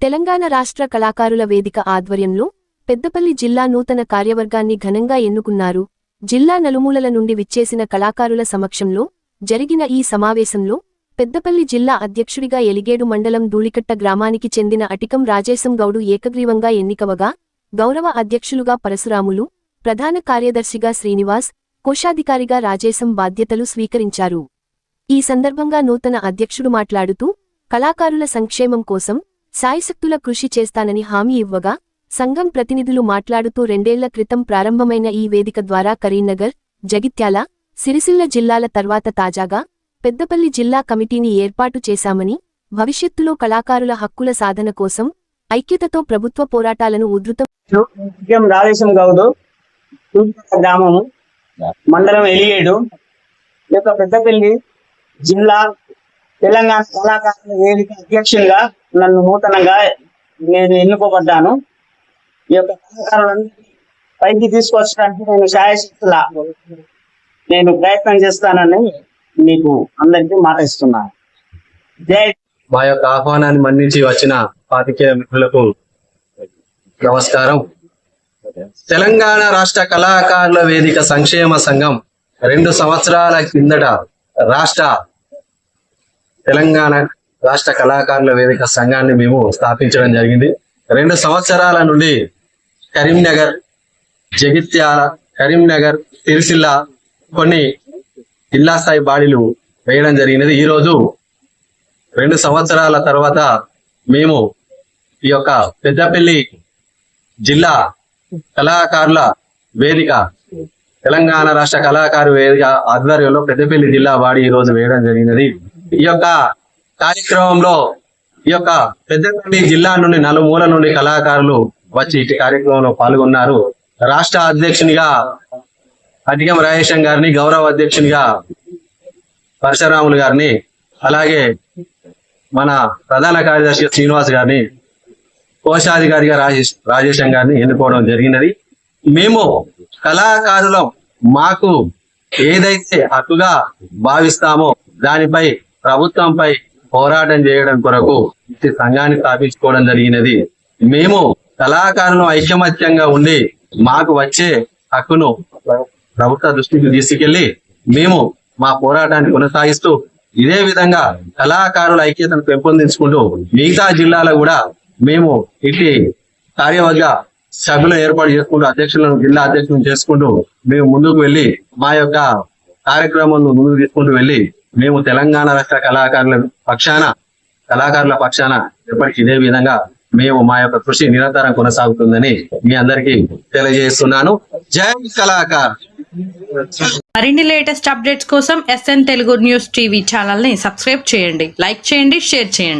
తెలంగాణ రాష్ట్ర కళాకారుల వేదిక ఆధ్వర్యంలో పెద్దపల్లి జిల్లా నూతన కార్యవర్గాన్ని ఘనంగా ఎన్నుకున్నారు. జిల్లా నలుమూలల నుండి విచ్చేసిన కళాకారుల సమక్షంలో జరిగిన ఈ సమావేశంలో పెద్దపల్లి జిల్లా అధ్యక్షుడిగా ఎలిగేడు మండలం ధూళికట్ట గ్రామానికి చెందిన అటికం రాజేశం గౌడు ఏకగ్రీవంగా ఎన్నికవగా, గౌరవ అధ్యక్షులుగా పరశురాములు, ప్రధాన కార్యదర్శిగా శ్రీనివాస్, కోశాధికారిగా రాజేశం బాధ్యతలు స్వీకరించారు. ఈ సందర్భంగా నూతన అధ్యక్షుడు మాట్లాడుతూ, కళాకారుల సంక్షేమం కోసం శాయశక్తుల కృషి చేస్తానని హామీ ఇవ్వగా, సంఘం ప్రతినిధులు మాట్లాడుతూ 2 ఏళ్ల క్రితం ప్రారంభమైన ఈ వేదిక ద్వారా కరీంనగర్, జగిత్యాల, సిరిసిల్ల జిల్లాల తర్వాత తాజాగా పెద్దపల్లి జిల్లా కమిటీని ఏర్పాటు చేశామని, భవిష్యత్తులో కళాకారుల హక్కుల సాధన కోసం ఐక్యతతో ప్రభుత్వ పోరాటాలను ఉధృతం రాజేశం గౌడు గ్రామము మండలం ఎలిగేడు యొక్క పెద్దపల్లి జిల్లా తెలంగాణ కళాకారుల వేదిక అధ్యక్షులుగా నన్ను నూతనంగా నేను ఎన్నుకోబడ్డాను. ఈ యొక్క కళాకారులను పైకి తీసుకొచ్చడానికి నేను శాయశక్తుల నేను ప్రయత్నం చేస్తానని మీకు అందరికీ మాట ఇస్తున్నాను. జై. మా యొక్క ఆహ్వానాన్ని మన్నించి వచ్చిన పాత్రికేయ మిత్రులకు నమస్కారం. తెలంగాణ రాష్ట్ర కళాకారుల వేదిక సంక్షేమ సంఘం 2 సంవత్సరాల కిందట తెలంగాణ రాష్ట్ర కళాకారుల వేదిక సంఘాన్ని మేము స్థాపించడం జరిగింది. 2 సంవత్సరాల నుండి కరీంనగర్, జగిత్యాల, కరీంనగర్, సిరిసిల్ల కొన్ని జిల్లా స్థాయి బాడీలు వేయడం జరిగినది. ఈరోజు 2 సంవత్సరాల తర్వాత మేము ఈ యొక్క పెద్దపల్లి జిల్లా కళాకారుల వేదిక, తెలంగాణ రాష్ట్ర కళాకారు వేదిక ఆధ్వర్యంలో పెద్దపల్లి జిల్లా బాడీ ఈ రోజు వేయడం జరిగినది. ఈ యొక్క కార్యక్రమంలో ఈ యొక్క పెద్దపల్లి జిల్లా నుండి నలుమూల నుండి కళాకారులు వచ్చి ఇటు కార్యక్రమంలో పాల్గొన్నారు. రాష్ట్ర అధ్యక్షునిగా అటికం రాజేశం గారిని, గౌరవ అధ్యక్షునిగా పరశురాములు గారిని, అలాగే మన ప్రధాన కార్యదర్శి శ్రీనివాస్ గారిని, కోశాధికారిగా రాజేశం గారిని ఎన్నుకోవడం జరిగినది. మేము కళాకారులం మాకు ఏదైతే హక్కుగా భావిస్తామో దానిపై ప్రభుత్వంపై పోరాటం చేయడం కొరకు ఈ సంఘాన్ని స్థాపించుకోవడం జరిగినది. మేము కళాకారులు ఐకమత్యంగా ఉండి మాకు వచ్చే హక్కును ప్రభుత్వ దృష్టికి తీసుకెళ్లి మేము మా పోరాటాన్ని కొనసాగిస్తూ ఇదే విధంగా కళాకారుల ఐక్యతను పెంపొందించుకుంటూ మిగతా జిల్లాలో కూడా మేము ఇట్టి కార్యవర్గ సభ్యులను ఏర్పాటు చేసుకుంటూ అధ్యక్షులను, జిల్లా అధ్యక్షులను చేసుకుంటూ మేము ముందుకు వెళ్ళి మా యొక్క కార్యక్రమం ముందుకు తీసుకుంటూ వెళ్ళి మేము తెలంగాణ రాష్ట్ర కళాకారుల పక్షాన ఎప్పటికీ ఇదే విధంగా మేము మా యొక్క కృషి నిరంతరం కొనసాగుతుందని మీ అందరికీ తెలియజేస్తున్నాను. జై కళాకార్. మరిన్ని లేటెస్ట్ అప్డేట్స్ కోసం SN Telugu news TV channel ని సబ్స్క్రైబ్ చేయండి, లైక్ చేయండి, షేర్ చేయండి.